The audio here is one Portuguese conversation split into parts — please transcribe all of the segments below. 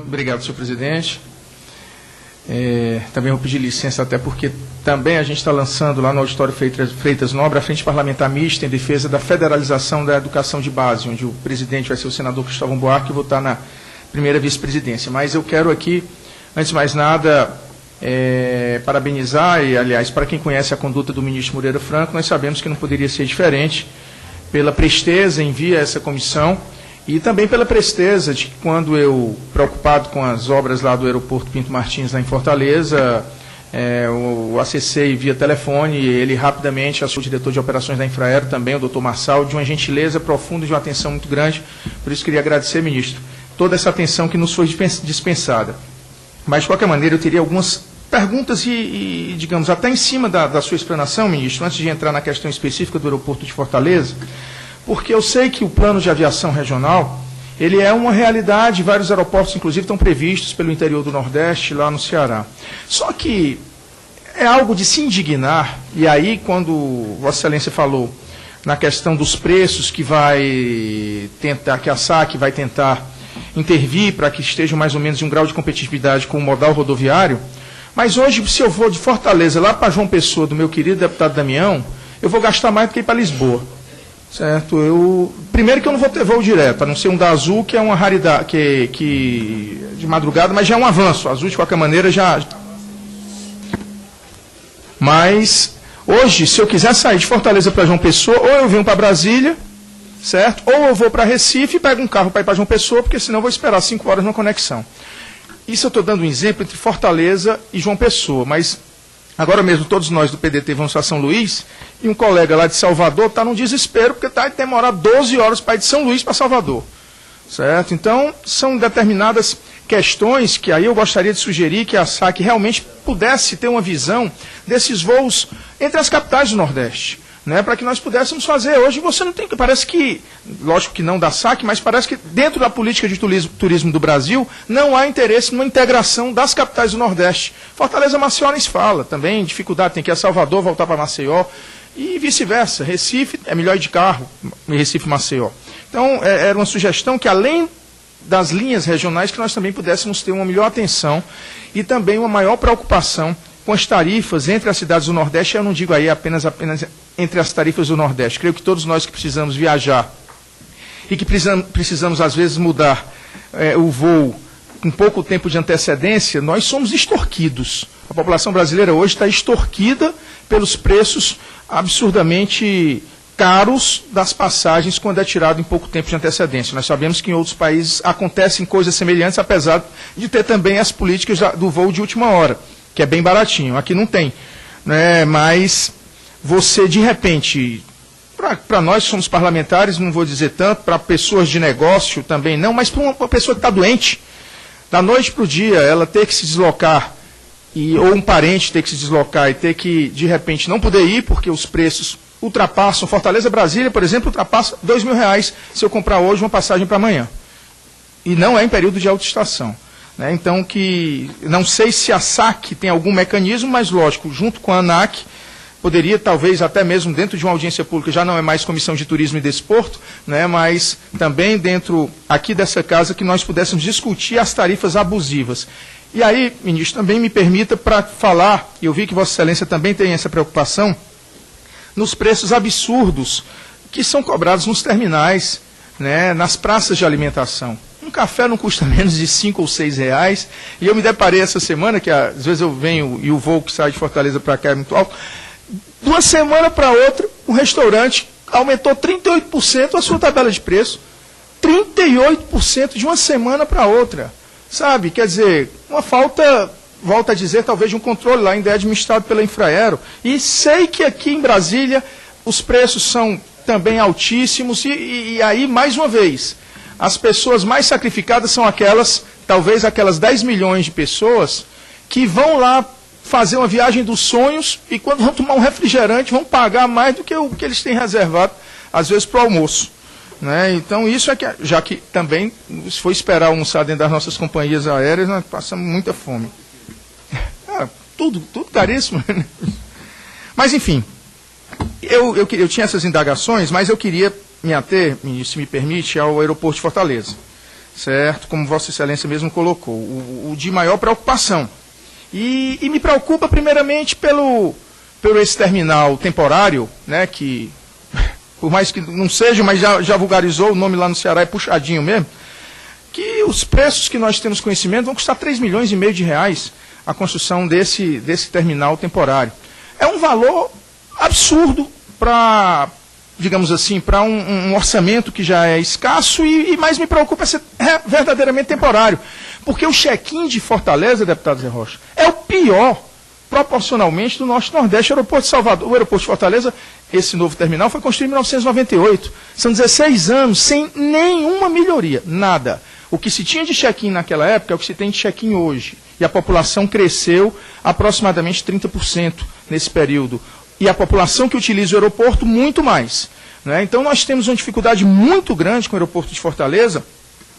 Obrigado, senhor presidente. Também vou pedir licença, até porque também a gente está lançando lá no Auditório Freitas Nobre a Frente Parlamentar Mista em defesa da federalização da educação de base, onde o presidente vai ser o senador Cristóvão Buarque e eu vou estar na primeira vice-presidência. Mas eu quero aqui, antes de mais nada, parabenizar, e aliás, para quem conhece a conduta do ministro Moreira Franco, nós sabemos que não poderia ser diferente, pela presteza em vir a essa comissão, e também pela presteza de que quando eu, preocupado com as obras lá do aeroporto Pinto Martins, lá em Fortaleza, o acessei via telefone, e ele rapidamente, o diretor de operações da Infraero também, o doutor Marçal, de uma gentileza profunda e de uma atenção muito grande. Por isso queria agradecer, ministro, toda essa atenção que nos foi dispensada. Mas, de qualquer maneira, eu teria algumas perguntas e digamos, até em cima da sua explanação, ministro, antes de entrar na questão específica do aeroporto de Fortaleza, porque eu sei que o plano de aviação regional, ele é uma realidade, vários aeroportos, inclusive, estão previstos pelo interior do Nordeste, lá no Ceará. Só que é algo de se indignar, e aí, quando Vossa Excelência falou na questão dos preços que a SAC vai tentar intervir para que estejam mais ou menos em um grau de competitividade com o modal rodoviário, mas hoje, se eu vou de Fortaleza lá para João Pessoa, do meu querido deputado Damião, eu vou gastar mais do que ir para Lisboa. Certo? Primeiro que eu não vou ter voo direto, a não ser um da Azul, que é uma raridade, que de madrugada, mas já é um avanço. A Azul, de qualquer maneira, já... Mas, hoje, se eu quiser sair de Fortaleza para João Pessoa, ou eu venho para Brasília, certo? Ou eu vou para Recife e pego um carro para ir para João Pessoa, porque senão eu vou esperar 5 horas na conexão. Isso eu estou dando um exemplo entre Fortaleza e João Pessoa, mas agora mesmo todos nós do PDT vamos para São Luís, e um colega lá de Salvador está num desespero, porque está demorar 12 horas para ir de São Luís para Salvador. Certo? Então, são determinadas questões que aí eu gostaria de sugerir que a SAC realmente pudesse ter uma visão desses voos entre as capitais do Nordeste. Né, para que nós pudéssemos fazer. Hoje você não tem, parece que, lógico que não da SAC, mas parece que dentro da política de turismo do Brasil não há interesse numa integração das capitais do Nordeste. Fortaleza, Maceió nem se fala, também dificuldade, tem que ir a Salvador, voltar para Maceió, e vice-versa. Recife é melhor ir de carro, Recife e Maceió. Então, era uma sugestão que além das linhas regionais, que nós também pudéssemos ter uma melhor atenção e também uma maior preocupação com as tarifas entre as cidades do Nordeste. Eu não digo aí apenas entre as tarifas do Nordeste. Creio que todos nós que precisamos viajar e que precisamos às vezes mudar o voo com pouco tempo de antecedência, nós somos extorquidos. A população brasileira hoje está extorquida pelos preços absurdamente caros das passagens quando é tirado em pouco tempo de antecedência. Nós sabemos que em outros países acontecem coisas semelhantes, apesar de ter também as políticas do voo de última hora, que é bem baratinho. Aqui não tem. Né? Mas você, de repente, para nós que somos parlamentares, não vou dizer tanto, para pessoas de negócio também não, mas para uma pessoa que está doente, da noite para o dia, ela ter que se deslocar, ou um parente ter que se deslocar e ter que, de repente, não poder ir, porque os preços ultrapassam. Fortaleza, Brasília, por exemplo, ultrapassa R$2.000 se eu comprar hoje uma passagem para amanhã. E não é em período de autoestação. Né? Então, não sei se a SAC tem algum mecanismo, mas, lógico, junto com a ANAC, poderia, talvez, até mesmo dentro de uma audiência pública, já não é mais Comissão de Turismo e Desporto, né, mas também dentro aqui dessa casa, que nós pudéssemos discutir as tarifas abusivas. E aí, ministro, também me permita para falar, eu vi que Vossa Excelência também tem essa preocupação, nos preços absurdos que são cobrados nos terminais, né, nas praças de alimentação. Um café não custa menos de R$5 ou R$6, e eu me deparei essa semana, que às vezes eu venho e o voo que sai de Fortaleza para cá é muito alto, de uma semana para outra, um restaurante aumentou 38% a sua tabela de preço. 38% de uma semana para outra. Sabe? Quer dizer, uma falta, volto a dizer, talvez de um controle lá ainda é administrado pela Infraero. E sei que aqui em Brasília os preços são também altíssimos. E aí, mais uma vez, as pessoas mais sacrificadas são aquelas, talvez aquelas 10 milhões de pessoas que vão lá fazer uma viagem dos sonhos e quando vão tomar um refrigerante vão pagar mais do que o que eles têm reservado, às vezes, para o almoço. Né? Então, isso é que, já que também, se for esperar almoçar dentro das nossas companhias aéreas, nós passamos muita fome. Tudo caríssimo. Mas, enfim, eu tinha essas indagações, mas eu queria me ater, se me permite, ao aeroporto de Fortaleza. certo? Como Vossa Excelência mesmo colocou, o de maior preocupação. E me preocupa primeiramente pelo esse terminal temporário, né, que, por mais que não seja, mas já vulgarizou, o nome lá no Ceará é puxadinho mesmo, que os preços que nós temos conhecimento vão custar 3,5 milhões de reais a construção desse terminal temporário. É um valor absurdo para, digamos assim, para um orçamento que já é escasso e mais me preocupa ser verdadeiramente temporário. Porque o check-in de Fortaleza, deputado Zé Rocha, é o pior proporcionalmente do Norte-Nordeste. O aeroporto de Salvador, o aeroporto de Fortaleza, esse novo terminal foi construído em 1998. São 16 anos sem nenhuma melhoria, nada. O que se tinha de check-in naquela época é o que se tem de check-in hoje. E a população cresceu aproximadamente 30% nesse período. E a população que utiliza o aeroporto, muito mais. Né? Então nós temos uma dificuldade muito grande com o aeroporto de Fortaleza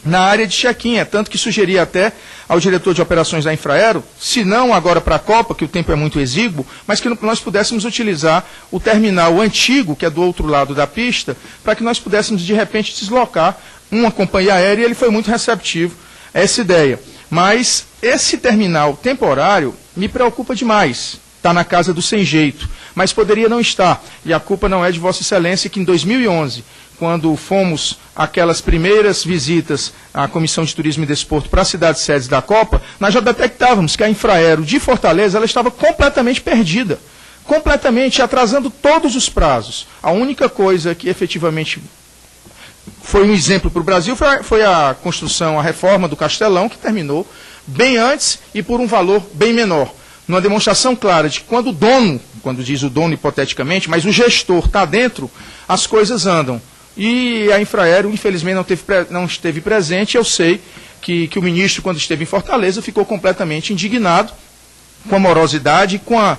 na área de check-in. É tanto que sugeri até ao diretor de operações da Infraero, se não agora para a Copa, que o tempo é muito exíguo, mas que nós pudéssemos utilizar o terminal antigo, que é do outro lado da pista, para que nós pudéssemos de repente deslocar uma companhia aérea, e ele foi muito receptivo a essa ideia. Mas esse terminal temporário me preocupa demais. Está na casa do sem jeito, mas poderia não estar. E a culpa não é de Vossa Excelência, que em 2011, quando fomos aquelas primeiras visitas à Comissão de Turismo e Desporto para as cidades sedes da Copa, nós já detectávamos que a Infraero de Fortaleza ela estava completamente perdida, completamente atrasando todos os prazos. A única coisa que efetivamente foi um exemplo para o Brasil foi a construção, a reforma do Castelão, que terminou bem antes e por um valor bem menor. Numa demonstração clara de que quando o dono, quando diz o dono hipoteticamente, mas o gestor está dentro, as coisas andam. E a Infraero, infelizmente, não esteve presente. Eu sei que o ministro, quando esteve em Fortaleza, ficou completamente indignado com a morosidade e com a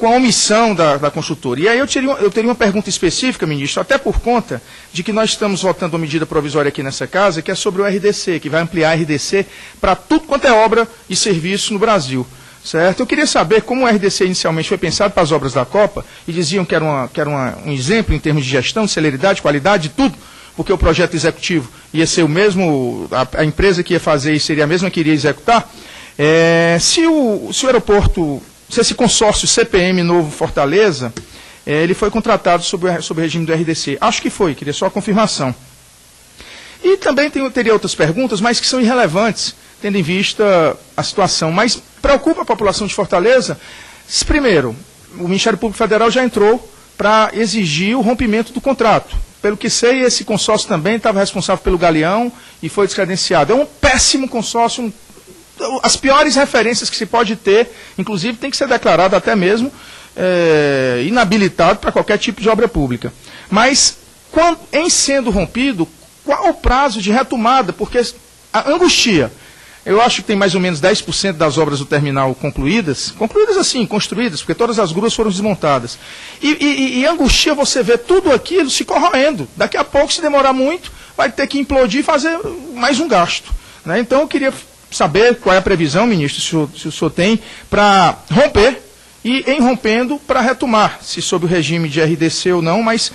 omissão da construtora. E aí eu teria uma pergunta específica, ministro, até por conta de que nós estamos votando uma medida provisória aqui nessa casa, que é sobre o RDC, que vai ampliar a RDC para tudo quanto é obra e serviço no Brasil. Certo? Eu queria saber como o RDC inicialmente foi pensado para as obras da Copa, e diziam que era um exemplo em termos de gestão, de celeridade, qualidade, de tudo, porque o projeto executivo ia ser o mesmo, a empresa que ia fazer isso seria a mesma que iria executar. Se o aeroporto, se esse consórcio CPM Novo Fortaleza, ele foi contratado sob o regime do RDC. Acho que foi, queria só a confirmação. E também teria outras perguntas, mas que são irrelevantes, tendo em vista a situação. Mas preocupa a população de Fortaleza. Primeiro, o Ministério Público Federal já entrou para exigir o rompimento do contrato. Pelo que sei, esse consórcio também estava responsável pelo Galeão e foi descredenciado. É um péssimo consórcio, as piores referências que se pode ter, inclusive tem que ser declarado até mesmo inabilitado para qualquer tipo de obra pública. Mas, em sendo rompido, qual o prazo de retomada? Porque a angustia, eu acho que tem mais ou menos 10% das obras do terminal concluídas assim, construídas, porque todas as gruas foram desmontadas. E angustia você vê tudo aquilo se corroendo. Daqui a pouco, se demorar muito, vai ter que implodir e fazer mais um gasto. Né? Então, eu queria saber qual é a previsão, ministro, se o senhor tem, para romper e, em rompendo, para retomar, se sob o regime de RDC ou não, mas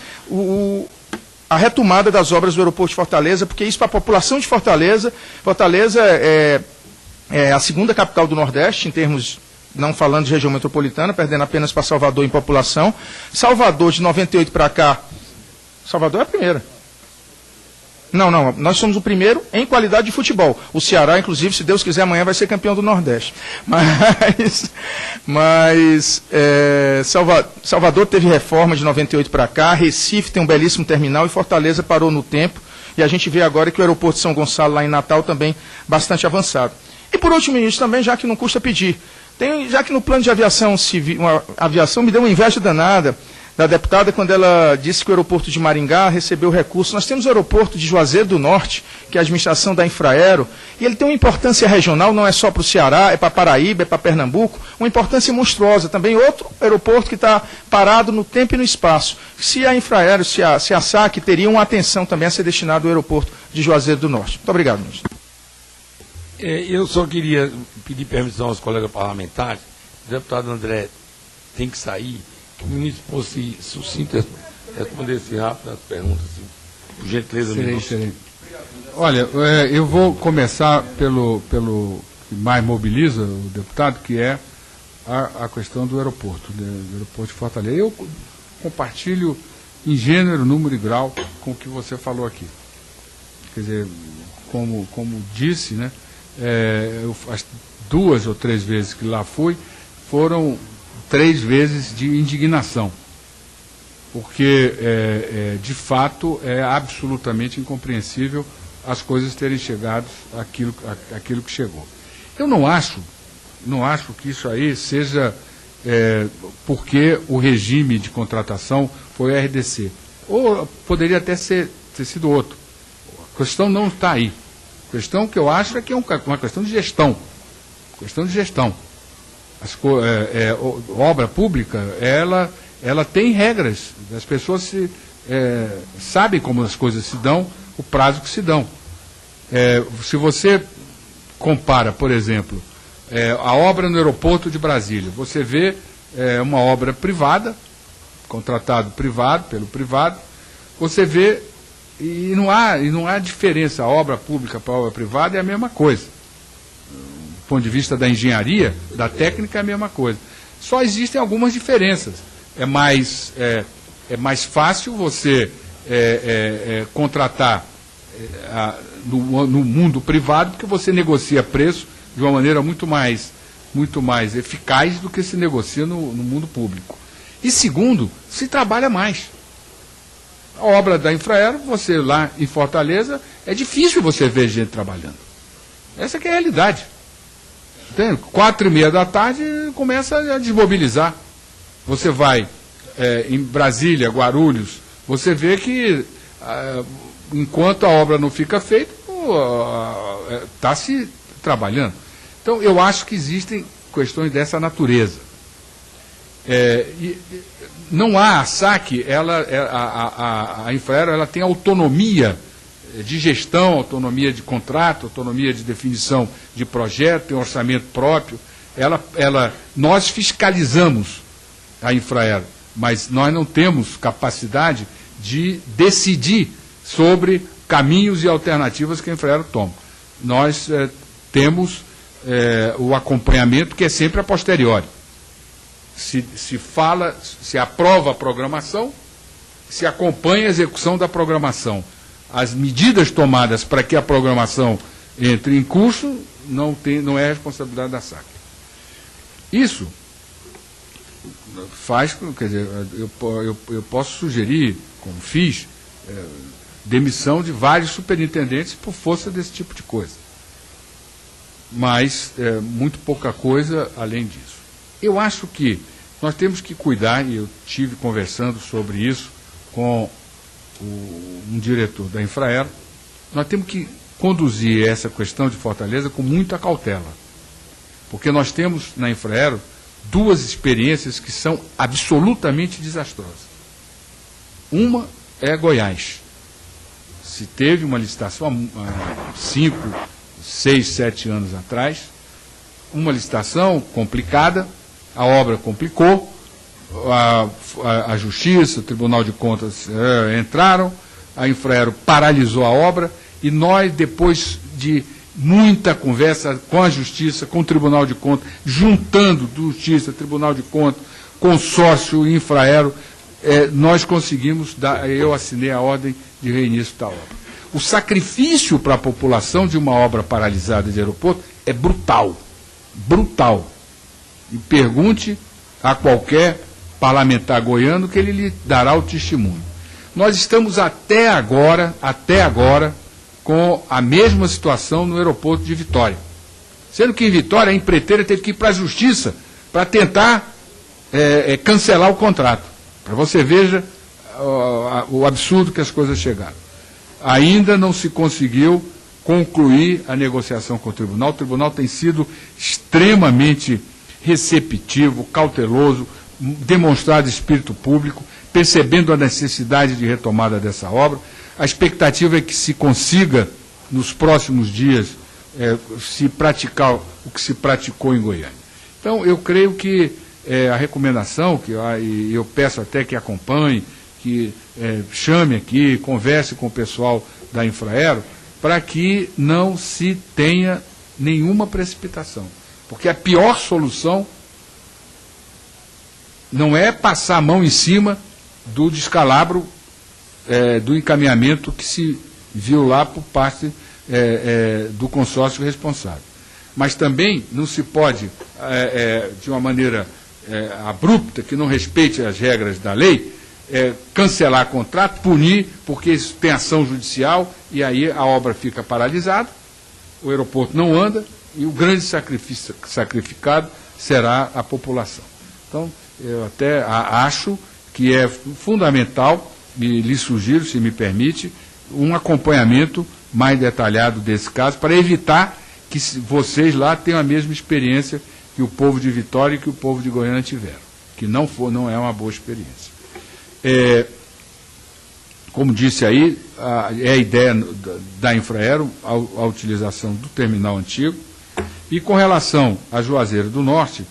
a retomada das obras do aeroporto de Fortaleza, porque isso para a população de Fortaleza é a segunda capital do Nordeste, em termos, não falando de região metropolitana, perdendo apenas para Salvador em população. Salvador, de 98 para cá, Salvador é a primeira. Não, nós somos o primeiro em qualidade de futebol. O Ceará, inclusive, se Deus quiser, amanhã vai ser campeão do Nordeste. Mas Salvador teve reforma de 98 para cá, Recife tem um belíssimo terminal e Fortaleza parou no tempo. E a gente vê agora que o aeroporto de São Gonçalo, lá em Natal, também bastante avançado. E por último, ministro, também, já que não custa pedir, já que no plano de aviação civil, a aviação me deu uma inveja danada da deputada quando ela disse que o aeroporto de Maringá recebeu recursos. Nós temos o aeroporto de Juazeiro do Norte, que é a administração da Infraero, e ele tem uma importância regional, não é só para o Ceará, é para Paraíba, é para Pernambuco, uma importância monstruosa. Também outro aeroporto que está parado no tempo e no espaço. Se a Infraero, se a SAC teriam uma atenção também a ser destinada ao aeroporto de Juazeiro do Norte. Muito obrigado, ministro. Eu só queria pedir permissão aos colegas parlamentares. O deputado André tem que sair. Que o ministro fosse sucinto, respondesse rápido as perguntas, assim, por gentileza. Excelente. Olha, eu vou começar pelo que mais mobiliza o deputado, que é a questão do aeroporto de Fortaleza. Eu compartilho em gênero, número e grau com o que você falou aqui. Quer dizer, como disse, né, as 2 ou 3 vezes que lá fui, foram 3 vezes de indignação. Porque, de fato, é absolutamente incompreensível as coisas terem chegado àquilo que chegou. Eu não acho que isso aí seja porque o regime de contratação foi a RDC. Ou poderia até ter sido outro. A questão não está aí. A questão que eu acho é que é uma questão de gestão. Questão de gestão. Obra pública, ela tem regras. As pessoas sabem como as coisas se dão, o prazo que se dão. Se você compara, por exemplo, a obra no aeroporto de Brasília, você vê uma obra privada, contratado privado, pelo privado, você vê, e não há diferença, a obra pública para a obra privada é a mesma coisa. Do ponto de vista da engenharia, da técnica, é a mesma coisa. Só existem algumas diferenças. É mais fácil você contratar no mundo privado, porque você negocia preço de uma maneira muito mais eficaz do que se negocia no mundo público. E segundo, se trabalha mais. A obra da Infraero, você lá em Fortaleza, é difícil você ver gente trabalhando. Essa que é a realidade. 4h30 da tarde começa a desmobilizar. Você vai em Brasília, Guarulhos, você vê que enquanto a obra não fica feita, está se trabalhando. Então, eu acho que existem questões dessa natureza. Não há a SAC, a Infraero, ela tem autonomia de gestão, autonomia de contrato, autonomia de definição de projeto, tem orçamento próprio. Nós fiscalizamos a Infraero, mas nós não temos capacidade de decidir sobre caminhos e alternativas que a Infraero toma. Nós temos o acompanhamento, que é sempre a posteriori. Se aprova a programação, se acompanha a execução da programação. As medidas tomadas para que a programação entre em curso não é responsabilidade da SAC. Isso faz, quer dizer, eu posso sugerir, como fiz, demissão de vários superintendentes por força desse tipo de coisa. Mas muito pouca coisa além disso. Eu acho que nós temos que cuidar, e eu estive conversando sobre isso com um diretor da Infraero, nós temos que conduzir essa questão de Fortaleza com muita cautela. Porque nós temos na Infraero 2 experiências que são absolutamente desastrosas. Uma é Goiás. Se teve uma licitação há 5, 6, 7 anos atrás, uma licitação complicada, a obra complicou, a Justiça, o Tribunal de Contas entraram, a Infraero paralisou a obra, e nós, depois de muita conversa com a Justiça, com o Tribunal de Contas, juntando Justiça, Tribunal de Contas, consórcio e Infraero, nós conseguimos, eu assinei a ordem de reinício da obra. O sacrifício para a população de uma obra paralisada de aeroporto é brutal. Brutal. E pergunte a qualquer parlamentar goiano que ele lhe dará o testemunho. Nós estamos até agora, com a mesma situação no aeroporto de Vitória. Sendo que em Vitória a empreiteira teve que ir para a Justiça para tentar cancelar o contrato. Para você veja o absurdo que as coisas chegaram. Ainda não se conseguiu concluir a negociação com o tribunal. O tribunal tem sido extremamente receptivo, cauteloso, demonstrado espírito público, percebendo a necessidade de retomada dessa obra. A expectativa é que se consiga, nos próximos dias, se praticar o que se praticou em Goiânia. Então, eu creio que a recomendação, e eu peço até que acompanhe, que chame aqui, converse com o pessoal da Infraero, para que não se tenha nenhuma precipitação. Porque a pior solução não é passar a mão em cima do descalabro do encaminhamento que se viu lá por parte do consórcio responsável. Mas também não se pode, de uma maneira abrupta, que não respeite as regras da lei, cancelar contrato, punir, porque isso tem ação judicial, e aí a obra fica paralisada, o aeroporto não anda, e o grande sacrificado será a população. Então, eu até acho que é fundamental, e lhe sugiro, se me permite, um acompanhamento mais detalhado desse caso, para evitar que vocês lá tenham a mesma experiência que o povo de Vitória e que o povo de Goiânia tiveram, que não é uma boa experiência. Como disse aí, é a ideia da Infraero a utilização do terminal antigo, e com relação a Juazeiro do Norte,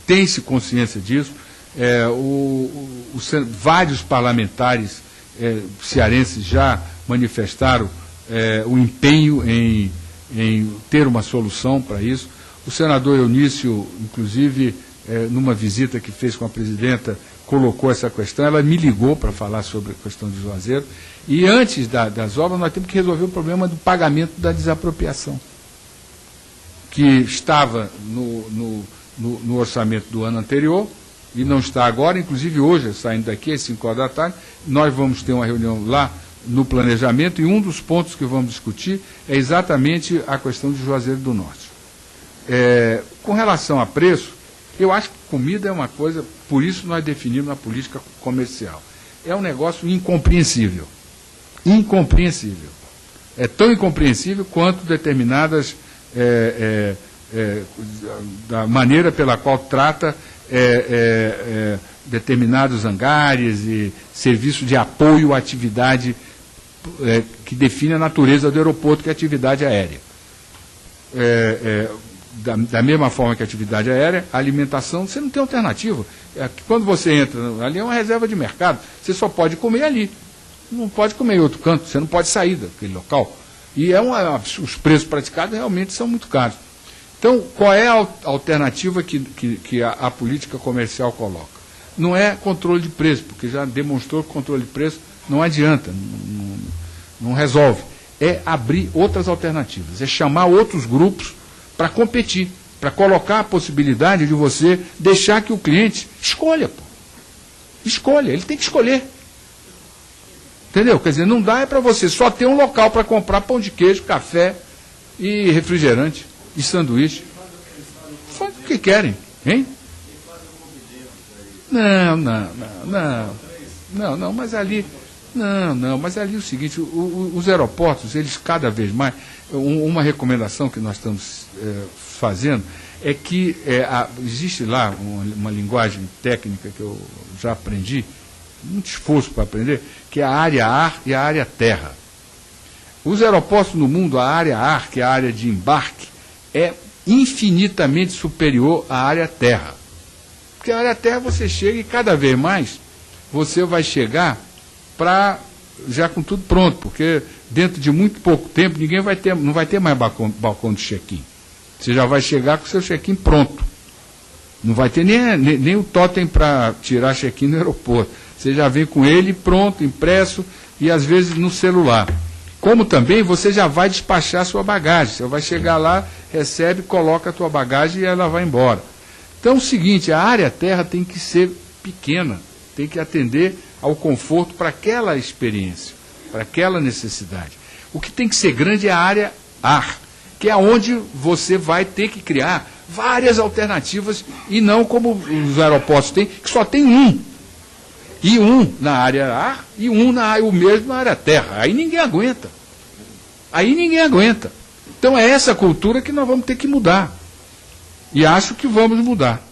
tem-se consciência disso, vários parlamentares cearenses já manifestaram o empenho em ter uma solução para isso. O senador Eunício, inclusive, numa visita que fez com a presidenta, colocou essa questão, ela me ligou para falar sobre a questão de Juazeiro, e antes das obras nós temos que resolver o problema do pagamento da desapropriação, que estava no orçamento do ano anterior, e não está agora, inclusive hoje, saindo daqui às 5 horas da tarde, nós vamos ter uma reunião lá no planejamento, e um dos pontos que vamos discutir é exatamente a questão de Juazeiro do Norte. Com relação a preço, eu acho que comida é uma coisa, por isso nós definimos a política comercial. É um negócio incompreensível. Incompreensível. É tão incompreensível quanto determinadas, da maneira pela qual trata determinados hangares e serviço de apoio à atividade que define a natureza do aeroporto, que é a atividade aérea. Da mesma forma que a atividade aérea, a alimentação, você não tem alternativa. Quando você entra, ali é uma reserva de mercado, você só pode comer ali. Não pode comer em outro canto, você não pode sair daquele local. E os preços praticados realmente são muito caros. Então, qual é a alternativa que a política comercial coloca? Não é controle de preço, porque já demonstrou que controle de preço não adianta, não resolve. É abrir outras alternativas, é chamar outros grupos para competir, para colocar a possibilidade de você deixar que o cliente escolha. Escolha, ele tem que escolher. Entendeu? Quer dizer, não dá para você só ter um local para comprar pão de queijo, café e refrigerante e sanduíche. Faz o que querem, hein? Não, mas ali... mas ali é o seguinte, os aeroportos, eles cada vez mais... Uma recomendação que nós estamos fazendo é que existe lá uma linguagem técnica que eu já aprendi, muito esforço para aprender, que é a área ar e a área terra. Os aeroportos no mundo, a área ar, que é a área de embarque, é infinitamente superior à área terra. Porque a área terra você chega e cada vez mais você vai chegar já com tudo pronto, porque dentro de muito pouco tempo não vai ter mais balcão de check-in. Você já vai chegar com o seu check-in pronto. Não vai ter nem o totem para tirar check-in no aeroporto. Você já vem com ele pronto, impresso, e às vezes no celular. Como também você já vai despachar a sua bagagem. Você vai chegar lá, recebe, coloca a tua bagagem e ela vai embora. Então é o seguinte, a área terra tem que ser pequena, tem que atender ao conforto para aquela experiência, para aquela necessidade. O que tem que ser grande é a área ar, que é onde você vai ter que criar várias alternativas, e não como os aeroportos têm, que só tem um. E um na área ar, e o mesmo na área terra. Aí ninguém aguenta. Então é essa cultura que nós vamos ter que mudar. E acho que vamos mudar.